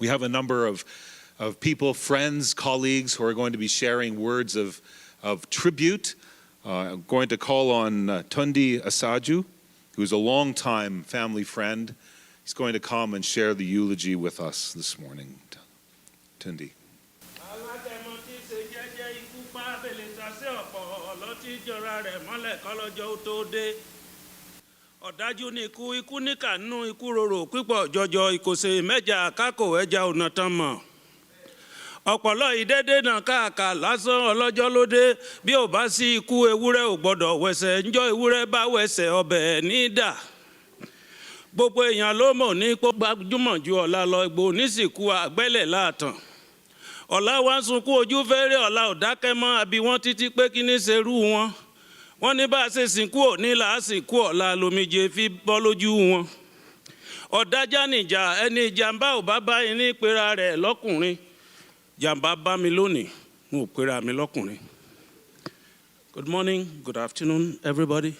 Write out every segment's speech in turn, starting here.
We have a number of people, friends, colleagues who are going to be sharing words of tribute. I'm going to call on Tunde Asaju, who's a longtime family friend. He's going to come and share the eulogy with us this morning. Tunde. Ọ̀dájú ni ikú níkànnú ikú rorò pípọ̀ jọjọ ìkòsè mẹ́jà kákò ẹja ọ̀nà tán mọ̀. Ọ̀pọ̀lọ́ ìdédé náà káàkà lásán ọlọ́jọ́ lóde bí ò bá sí ikú ewúrẹ́ ò gbọ́dọ̀ wẹsẹ̀ ńjọ́ ewúrẹ́ bá wẹsẹ̀ ọbẹ̀ ní dà. Gbogbo èèyàn ló mọ̀ ní pọ́ gbajúmọ̀ ju ọ̀la lọ Ìgbò nísìkú àgbẹ́lẹ̀ láàtàn. Ọ̀la wá ń sunkún ojú fẹ́rẹ́ ọ̀la ò dákẹ́ mọ́ àbí wọ́n títí pé kí ní ṣerú wọn. Wọ́n ní bá a ṣe sìnkú òní là á sìnkú ọ̀la lomijé fi bọ́ lójú wọn. Ọ̀dájà nìjà ẹni ìjàmbá ò bá bá yín ní ìpera rẹ̀ lọ́kùnrin. Jàmbá bá mi lónìí, n ò pera mi lọ́kùnrin. Good morning, good afternoon, everybody.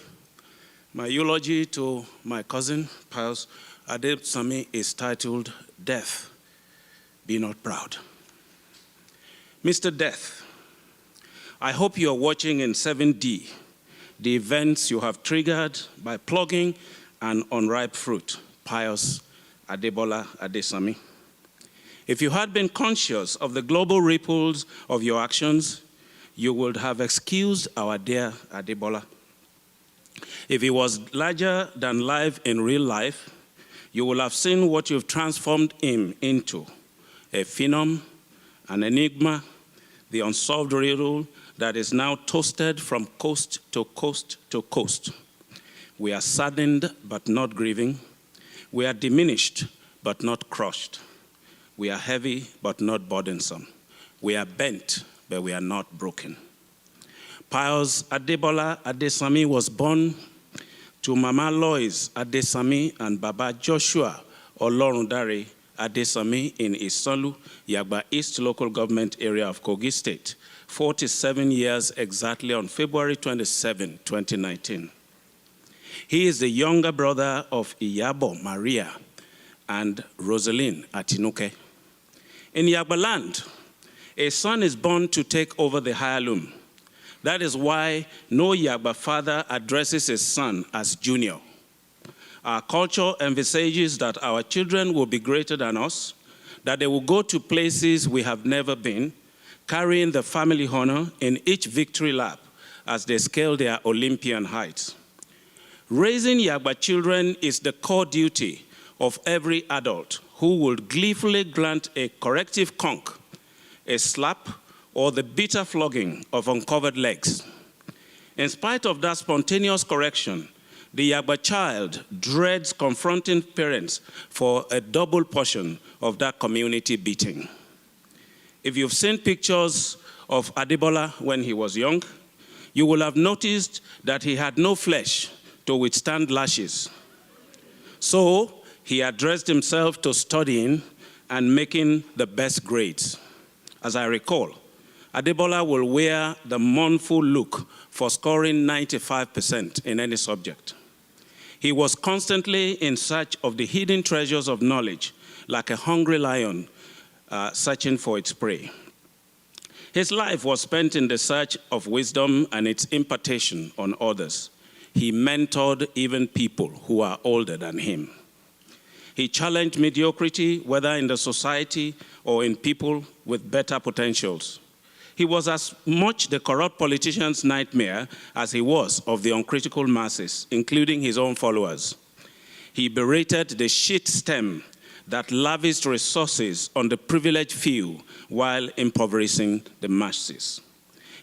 My eulogy to my cousin, Pius Adesanmi, is titled Death, Be Not Proud. Mr. Death, I hope you are watching in 7D the events you have triggered by plugging an unripe fruit, Pius Adesanmi. If you had been conscious of the global ripples of your actions, you would have excused our dear Adebola. If he was larger than life in real life, you will have seen what you've transformed him into, a phenom, an enigma, the unsolved riddle that is now toasted from coast to coast to coast. We are saddened but not grieving. We are diminished but not crushed. We are heavy but not burdensome. We are bent but we are not broken. Pius Adesanmi was born to Mama Lois Adesanmi and Baba Joshua Olorundare Adesanmi in Isolu, Yagba East Local Government Area of Kogi State, 47 years exactly on February 27, 2019. He is the younger brother of Iyabo Maria and Rosaline Atinuke. In Yagba land, a son is born to take over the heirloom. That is why no Yagba father addresses his son as junior. Our culture envisages that our children will be greater than us, that they will go to places we have never been, carrying the family honor in each victory lap as they scale their Olympian heights. Raising Yagba children is the core duty of every adult who would gleefully grant a corrective conk, a slap, or the bitter flogging of uncovered legs. In spite of that spontaneous correction, the Yagba child dreads confronting parents for a double portion of that community beating. If you've seen pictures of Adebola when he was young, you will have noticed that he had no flesh to withstand lashes. So he addressed himself to studying and making the best grades. As I recall, Adebola will wear the mournful look for scoring 95% in any subject. He was constantly in search of the hidden treasures of knowledge, like a hungry lion searching for its prey. His life was spent in the search of wisdom and its impartation on others. He mentored even people who are older than him. He challenged mediocrity, whether in the society or in people with better potentials. He was as much the corrupt politician's nightmare as he was of the uncritical masses, including his own followers. He berated the shit stem that lavished resources on the privileged few while impoverishing the masses.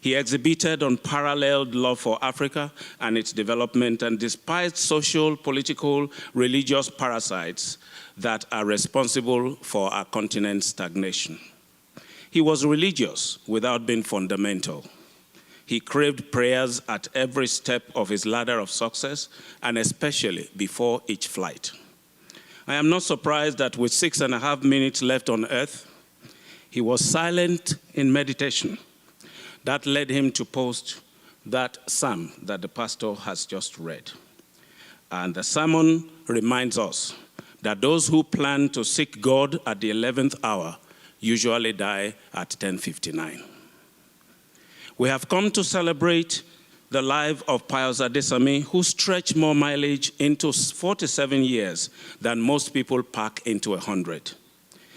He exhibited unparalleled love for Africa and its development and despised social, political, religious parasites that are responsible for our continent's stagnation. He was religious without being fundamental. He craved prayers at every step of his ladder of success, and especially before each flight. I am not surprised that with 6.5 minutes left on earth, he was silent in meditation. That led him to post that psalm that the pastor has just read. And the sermon reminds us, that those who plan to seek God at the 11th hour usually die at 10:59. We have come to celebrate the life of Pius Adesanmi, who stretched more mileage into 47 years than most people pack into 100.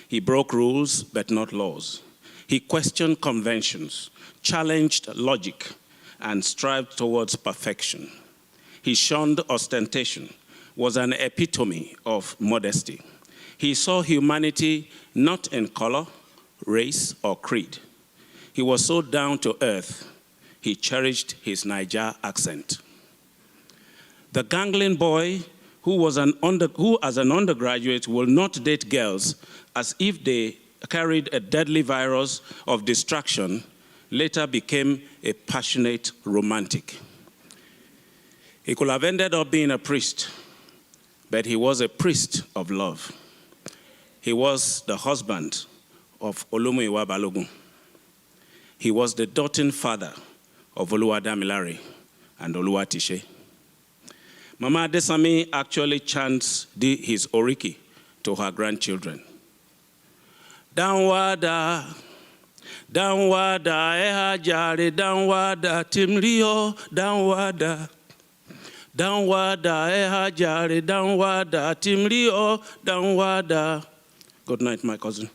He broke rules, but not laws. He questioned conventions, challenged logic, and strived towards perfection. He shunned ostentation, was an epitome of modesty. He saw humanity not in color, race, or creed. He was so down to earth, he cherished his Niger accent. The gangling boy who as an undergraduate will not date girls as if they carried a deadly virus of distraction, later became a passionate romantic. He could have ended up being a priest, but he was a priest of love. He was the husband of Olumuyiwa Balogun. He was the doting father of Oluwadamilare and Oluwatishe. Mama Adesanmi actually chants his oriki to her grandchildren. Danwada, Danwada, ehajare, Danwada, Timrio, Danwada. Danwada, ehajare, Danwada, Timrio, Danwada. Good night, my cousin.